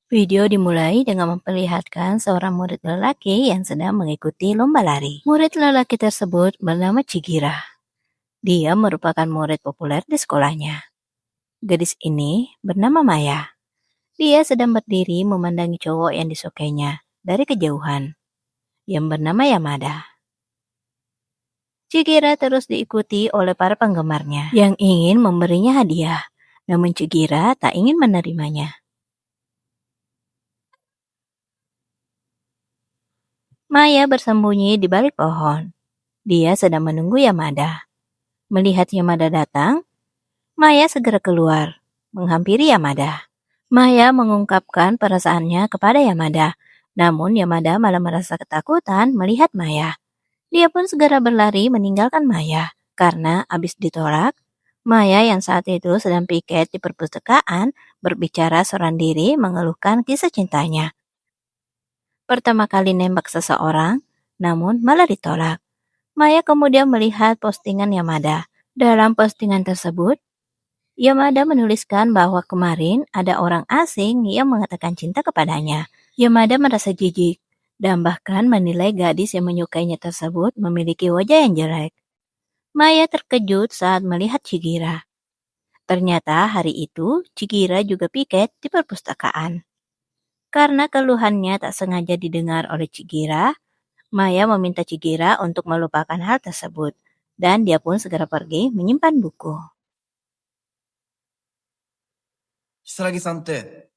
Video dimulai dengan memperlihatkan seorang murid lelaki yang sedang mengikuti lomba lari. Murid lelaki tersebut bernama Chigira. Dia merupakan murid populer di sekolahnya. Gadis ini bernama Maya. Dia sedang berdiri memandangi cowok yang disukainya dari kejauhan, yang bernama Yamada. Chigira terus diikuti oleh para penggemarnya yang ingin memberinya hadiah, namun Chigira tak ingin menerimanya. Maya bersembunyi di balik pohon. Dia sedang menunggu Yamada. Melihat Yamada datang, Maya segera keluar, menghampiri Yamada. Maya mengungkapkan perasaannya kepada Yamada, namun Yamada malah merasa ketakutan melihat Maya. Dia pun segera berlari meninggalkan Maya. Karena habis ditolak, Maya yang saat itu sedang piket di perpustakaan berbicara seorang diri mengeluhkan kisah cintanya. Pertama kali nembak seseorang, namun malah ditolak. Maya kemudian melihat postingan Yamada. Dalam postingan tersebut, Yamada menuliskan bahwa kemarin ada orang asing yang mengatakan cinta kepadanya. Yamada merasa jijik dan bahkan menilai gadis yang menyukainya tersebut memiliki wajah yang jelek. Maya terkejut saat melihat Chigira. Ternyata hari itu Chigira juga piket di perpustakaan. Karena keluhannya tak sengaja didengar oleh Chigira, Maya meminta Chigira untuk melupakan hal tersebut. Dan dia pun segera pergi menyimpan buku. 如月さんって、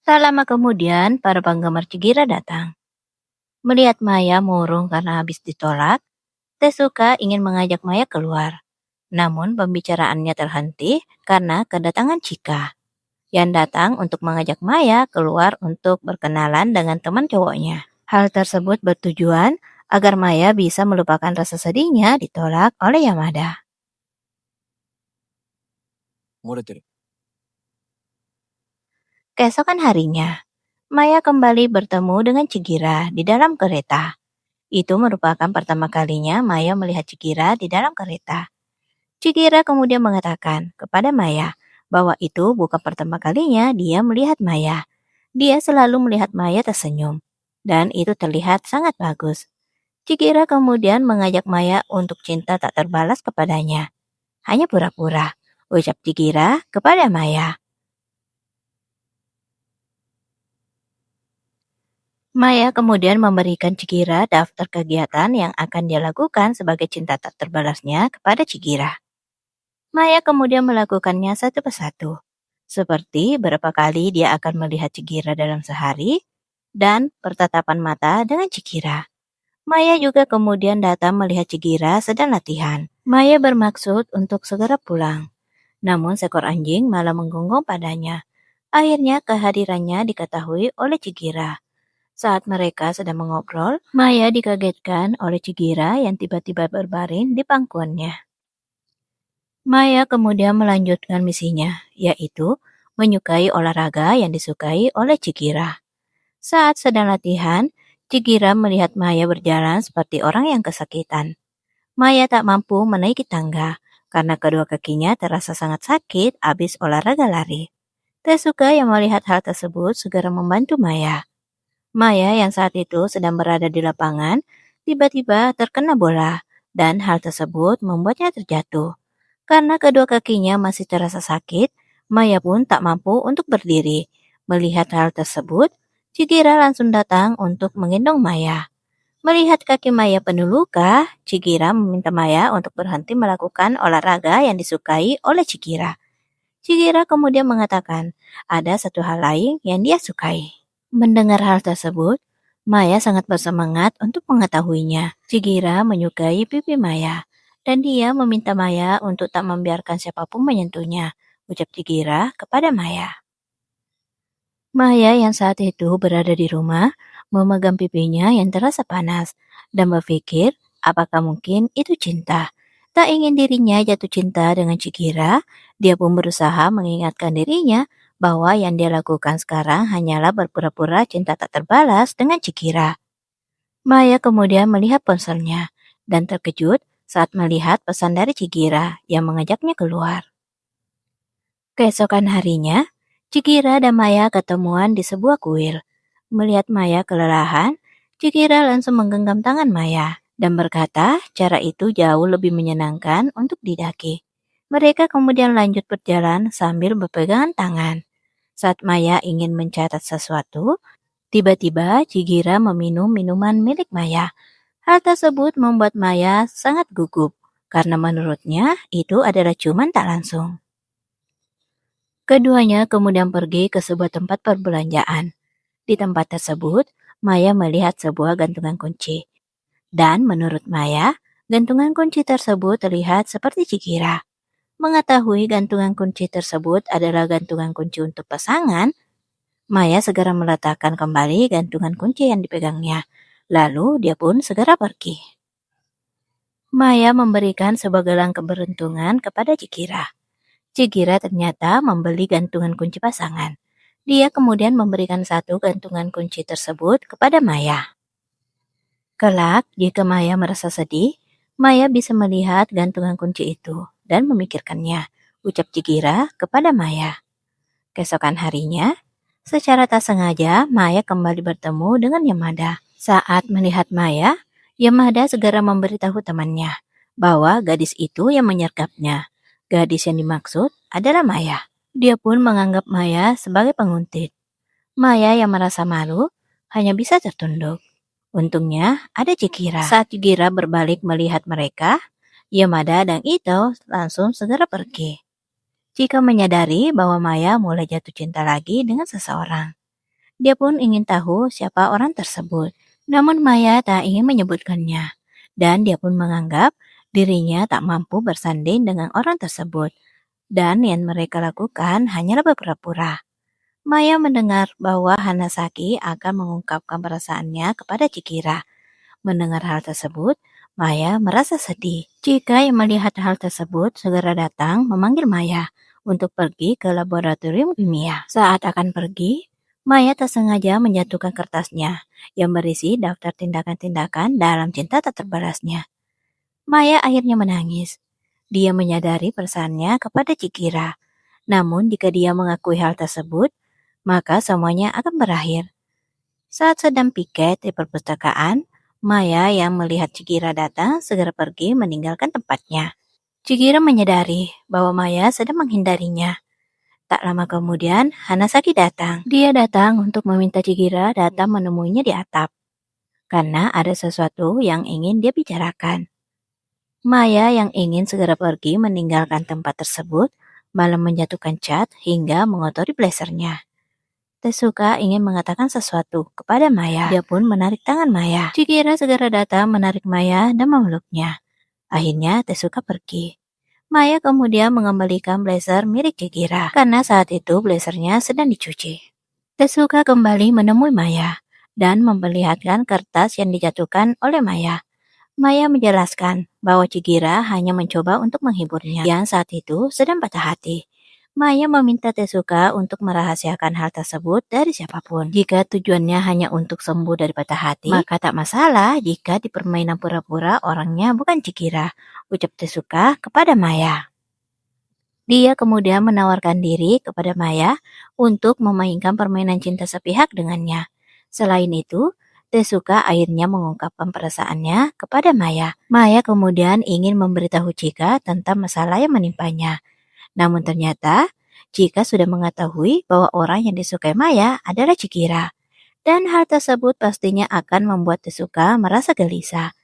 Tak lama kemudian, para penggemar Chigira datang. Melihat Maya murung karena habis ditolak, Tezuka ingin mengajak Maya keluar. Namun pembicaraannya terhenti karena kedatangan Chika, yang datang untuk mengajak Maya keluar untuk berkenalan dengan teman cowoknya. Hal tersebut bertujuan agar Maya bisa melupakan rasa sedihnya ditolak oleh Yamada. 漏れてる。 Keesokan harinya, Maya kembali bertemu dengan Chigira di dalam kereta. Itu merupakan pertama kalinya Maya melihat Chigira di dalam kereta. Chigira kemudian mengatakan kepada Maya bahwa itu bukan pertama kalinya dia melihat Maya. Dia selalu melihat Maya tersenyum, dan itu terlihat sangat bagus. Chigira kemudian mengajak Maya untuk cinta tak terbalas kepadanya. Hanya pura-pura, ucap Chigira kepada Maya. Maya kemudian memberikan Chigira daftar kegiatan yang akan dia lakukan sebagai cinta tak terbalasnya kepada Chigira. Maya kemudian melakukannya satu persatu, seperti berapa kali dia akan melihat Chigira dalam sehari, dan bertatapan mata dengan Chigira. Maya juga kemudian datang melihat Chigira sedang latihan. Maya bermaksud untuk segera pulang, namun seekor anjing malah menggonggong padanya. Akhirnya kehadirannya diketahui oleh Chigira. Saat mereka sedang mengobrol, Maya dikagetkan oleh Chigira yang tiba-tiba berbaring di pangkuannya. Maya kemudian melanjutkan misinya, yaitu menyukai olahraga yang disukai oleh Chigira. Saat sedang latihan, Chigira melihat Maya berjalan seperti orang yang kesakitan. Maya tak mampu menaiki tangga, karena kedua kakinya terasa sangat sakit habis olahraga lari. Tezuka yang melihat hal tersebut segera membantu Maya. Maya yang saat itu sedang berada di lapangan, tiba-tiba terkena bola, dan hal tersebut membuatnya terjatuh. Karena kedua kakinya masih terasa sakit, Maya pun tak mampu untuk berdiri. Melihat hal tersebut, Chigira langsung datang untuk menggendong Maya. Melihat kaki Maya penuh luka, Chigira meminta Maya untuk berhenti melakukan olahraga yang disukai oleh Chigira. Chigira kemudian mengatakan ada satu hal lain yang dia sukai. Mendengar hal tersebut, Maya sangat bersemangat untuk mengetahuinya. Chigira menyukai pipi Maya, dan dia meminta Maya untuk tak membiarkan siapapun menyentuhnya, ucap Chigira kepada Maya. Maya yang saat itu berada di rumah, memegang pipinya yang terasa panas, dan berpikir apakah mungkin itu cinta. Tak ingin dirinya jatuh cinta dengan Chigira, dia pun berusaha mengingatkan dirinya bahwa yang dia lakukan sekarang hanyalah berpura-pura cinta tak terbalas dengan Chigira. Maya kemudian melihat ponselnya, dan terkejut saat melihat pesan dari Chigira yang mengajaknya keluar. Keesokan harinya, Chikira dan Maya ketemuan di sebuah kuil. Melihat Maya kelelahan, Chikira langsung menggenggam tangan Maya dan berkata cara itu jauh lebih menyenangkan untuk didaki. Mereka kemudian lanjut berjalan sambil berpegangan tangan. Saat Maya ingin mencatat sesuatu, tiba-tiba Chikira meminum minuman milik Maya. Hal tersebut membuat Maya sangat gugup karena menurutnya itu adalah ciuman tak langsung. Keduanya kemudian pergi ke sebuah tempat perbelanjaan. Di tempat tersebut, Maya melihat sebuah gantungan kunci. Dan menurut Maya, gantungan kunci tersebut terlihat seperti Chikira. Mengetahui gantungan kunci tersebut adalah gantungan kunci untuk pasangan, Maya segera meletakkan kembali gantungan kunci yang dipegangnya. Lalu dia pun segera pergi. Maya memberikan sebuah gelang keberuntungan kepada Chikira. Chikira ternyata membeli gantungan kunci pasangan. Dia kemudian memberikan satu gantungan kunci tersebut kepada Maya. Kelak, jika Maya merasa sedih, Maya bisa melihat gantungan kunci itu dan memikirkannya, ucap Chikira kepada Maya. Keesokan harinya, secara tak sengaja Maya kembali bertemu dengan Yamada. Saat melihat Maya, Yamada segera memberitahu temannya bahwa gadis itu yang menyergapnya. Gadis yang dimaksud adalah Maya. Dia pun menganggap Maya sebagai penguntit. Maya yang merasa malu hanya bisa tertunduk. Untungnya ada Chikira. Saat Chikira berbalik melihat mereka, Yamada dan Ito langsung segera pergi. Chika menyadari bahwa Maya mulai jatuh cinta lagi dengan seseorang. Dia pun ingin tahu siapa orang tersebut. Namun Maya tak ingin menyebutkannya. Dan dia pun menganggap dirinya tak mampu bersanding dengan orang tersebut. Dan yang mereka lakukan hanyalah berpura-pura. Maya mendengar bahwa Hanasaki akan mengungkapkan perasaannya kepada Chikira. Mendengar hal tersebut, Maya merasa sedih. Chika yang melihat hal tersebut segera datang memanggil Maya untuk pergi ke laboratorium kimia. Saat akan pergi, Maya tak sengaja menjatuhkan kertasnya yang berisi daftar tindakan-tindakan dalam cinta tak terbalasnya. Maya akhirnya menangis. Dia menyadari perasaannya kepada Chikira. Namun jika dia mengakui hal tersebut, maka semuanya akan berakhir. Saat sedang piket di perpustakaan, Maya yang melihat Chikira datang segera pergi meninggalkan tempatnya. Chikira menyadari bahwa Maya sedang menghindarinya. Tak lama kemudian, Hanasaki datang. Dia datang untuk meminta Chikira datang menemuinya di atap. Karena ada sesuatu yang ingin dia bicarakan. Maya yang ingin segera pergi meninggalkan tempat tersebut, malah menjatuhkan cat hingga mengotori blazernya. Tezuka ingin mengatakan sesuatu kepada Maya. Dia pun menarik tangan Maya. Chikira segera datang menarik Maya dan memeluknya. Akhirnya Tezuka pergi. Maya kemudian mengembalikan blazer milik Chikira karena saat itu blazernya sedang dicuci. Tezuka kembali menemui Maya dan memperlihatkan kertas yang dijatuhkan oleh Maya. Maya menjelaskan bahwa Chikira hanya mencoba untuk menghiburnya yang saat itu sedang patah hati. Maya meminta Tezuka untuk merahasiakan hal tersebut dari siapapun. Jika tujuannya hanya untuk sembuh dari patah hati, maka tak masalah jika di permainan pura-pura orangnya bukan Chikira, ucap Tezuka kepada Maya. Dia kemudian menawarkan diri kepada Maya untuk memainkan permainan cinta sepihak dengannya. Selain itu, Tezuka akhirnya mengungkapkan perasaannya kepada Maya. Maya kemudian ingin memberitahu Chika tentang masalah yang menimpanya. Namun ternyata, Chika sudah mengetahui bahwa orang yang disukai Maya adalah Chikira. Dan hal tersebut pastinya akan membuat Tezuka merasa gelisah.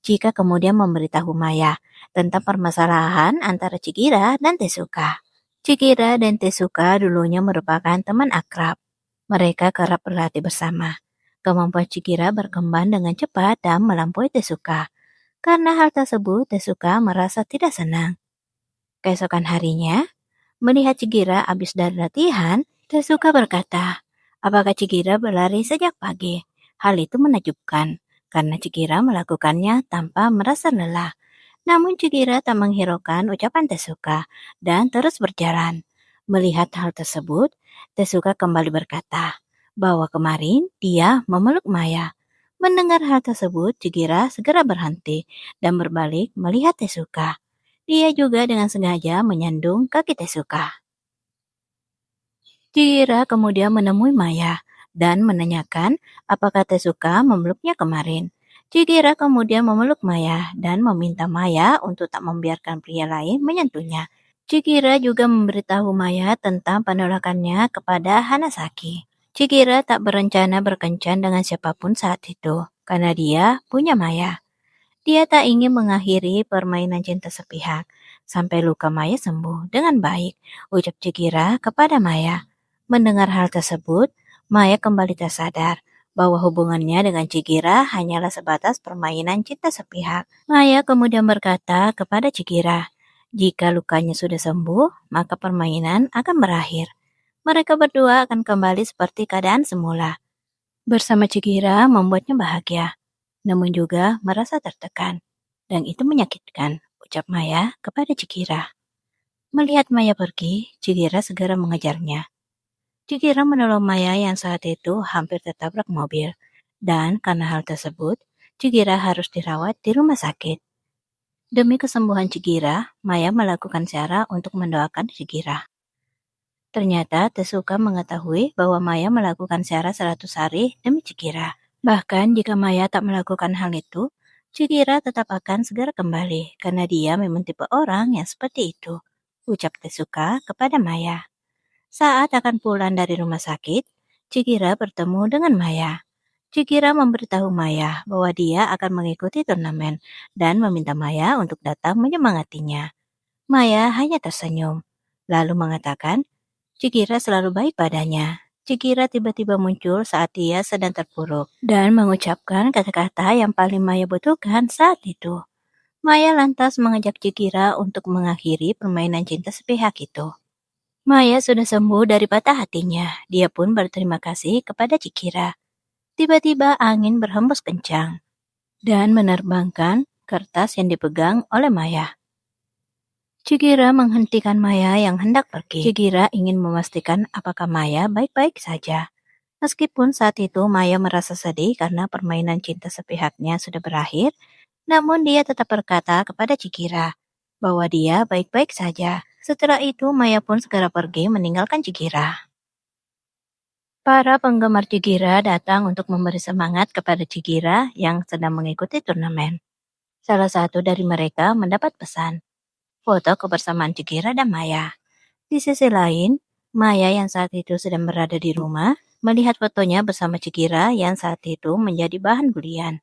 Chika kemudian memberitahu Maya tentang permasalahan antara Chikira dan Tezuka. Chikira dan Tezuka dulunya merupakan teman akrab. Mereka kerap berlatih bersama. Kemampuan Chikira berkembang dengan cepat dan melampaui Tezuka. Karena hal tersebut, Tezuka merasa tidak senang. Keesokan harinya, melihat Chikira habis dari latihan, Tezuka berkata, apakah Chikira berlari sejak pagi? Hal itu menakjubkan, karena Chikira melakukannya tanpa merasa lelah. Namun Chikira tak menghiraukan ucapan Tezuka dan terus berjalan. Melihat hal tersebut, Tezuka kembali berkata bahwa kemarin dia memeluk Maya. Mendengar hal tersebut, Chikira segera berhenti dan berbalik melihat Tezuka. Dia juga dengan sengaja menyandung kaki Tezuka. Chihira kemudian menemui Maya dan menanyakan apakah Tezuka memeluknya kemarin. Chihira kemudian memeluk Maya dan meminta Maya untuk tak membiarkan pria lain menyentuhnya. Chihira juga memberitahu Maya tentang penolakannya kepada Hanasaki. Chihira tak berencana berkencan dengan siapapun saat itu karena dia punya Maya. Dia tak ingin mengakhiri permainan cinta sepihak sampai luka Maya sembuh dengan baik, ucap Chihira kepada Maya. Mendengar hal tersebut, Maya kembali tersadar bahwa hubungannya dengan Chihira hanyalah sebatas permainan cinta sepihak. Maya kemudian berkata kepada Chihira, jika lukanya sudah sembuh, maka permainan akan berakhir. Mereka berdua akan kembali seperti keadaan semula. Bersama Chihira membuatnya bahagia, namun juga merasa tertekan. Dan itu menyakitkan, ucap Maya kepada Chihira. Melihat Maya pergi, Chihira segera mengejarnya. Chihira menolong Maya yang saat itu hampir tertabrak mobil. Dan karena hal tersebut, Chihira harus dirawat di rumah sakit. Demi kesembuhan Chihira, Maya melakukan cara untuk mendoakan Chihira. Ternyata Tezuka mengetahui bahwa Maya melakukan cara 100 hari demi Chihira. Bahkan jika Maya tak melakukan hal itu, Chihira tetap akan segera kembali karena dia memang tipe orang yang seperti itu, ucap Tezuka kepada Maya. Saat akan pulang dari rumah sakit, Chihira bertemu dengan Maya. Chihira memberitahu Maya bahwa dia akan mengikuti turnamen dan meminta Maya untuk datang menyemangatinya. Maya hanya tersenyum, lalu mengatakan, Chihira selalu baik padanya. Chihira tiba-tiba muncul saat dia sedang terpuruk dan mengucapkan kata-kata yang paling Maya butuhkan saat itu. Maya lantas mengajak Chihira untuk mengakhiri permainan cinta sepihak itu. Maya sudah sembuh dari patah hatinya. Dia pun berterima kasih kepada Chihira. Tiba-tiba angin berhembus kencang dan menerbangkan kertas yang dipegang oleh Maya. Chihira menghentikan Maya yang hendak pergi. Chihira ingin memastikan apakah Maya baik-baik saja. Meskipun saat itu Maya merasa sedih karena permainan cinta sepihaknya sudah berakhir, namun dia tetap berkata kepada Chihira bahwa dia baik-baik saja. Setelah itu Maya pun segera pergi meninggalkan Chihira. Para penggemar Chihira datang untuk memberi semangat kepada Chihira yang sedang mengikuti turnamen. Salah satu dari mereka mendapat pesan foto kebersamaan Chihira dan Maya. Di sisi lain, Maya yang saat itu sedang berada di rumah, melihat fotonya bersama Chihira yang saat itu menjadi bahan bulian.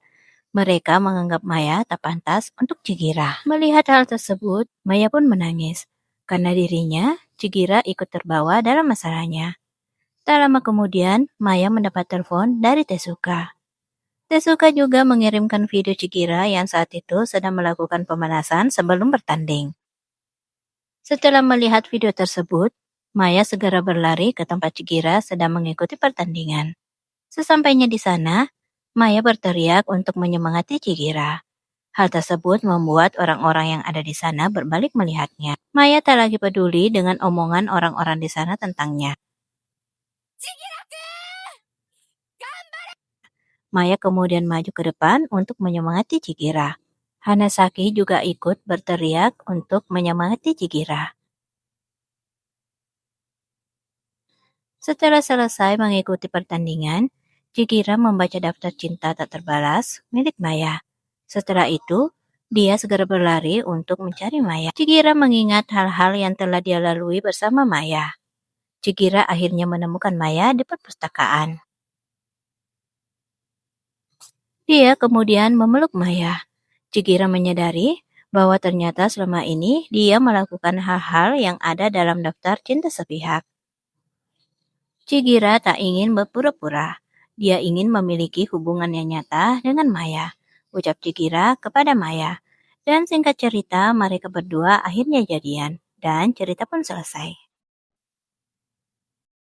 Mereka menganggap Maya tak pantas untuk Chihira. Melihat hal tersebut, Maya pun menangis, karena dirinya, Chihira ikut terbawa dalam masalahnya. Tak lama kemudian, Maya mendapat telepon dari Tezuka. Tezuka juga mengirimkan video Chihira yang saat itu sedang melakukan pemanasan sebelum bertanding. Setelah melihat video tersebut, Maya segera berlari ke tempat Chihira sedang mengikuti pertandingan. Sesampainya di sana, Maya berteriak untuk menyemangati Chihira. Hal tersebut membuat orang-orang yang ada di sana berbalik melihatnya. Maya tak lagi peduli dengan omongan orang-orang di sana tentangnya. Maya kemudian maju ke depan untuk menyemangati Chihira. Hanasaki juga ikut berteriak untuk menyemangati Chihira. Setelah selesai mengikuti pertandingan, Chihira membaca daftar cinta tak terbalas milik Maya. Setelah itu, dia segera berlari untuk mencari Maya. Chihira mengingat hal-hal yang telah dia lalui bersama Maya. Chihira akhirnya menemukan Maya di perpustakaan. Dia kemudian memeluk Maya. Chihira menyadari bahwa ternyata selama ini dia melakukan hal-hal yang ada dalam daftar cinta sepihak. Chihira tak ingin berpura-pura. Dia ingin memiliki hubungan yang nyata dengan Maya, ucap Chihira kepada Maya. Dan singkat cerita, mereka berdua akhirnya jadian, dan cerita pun selesai.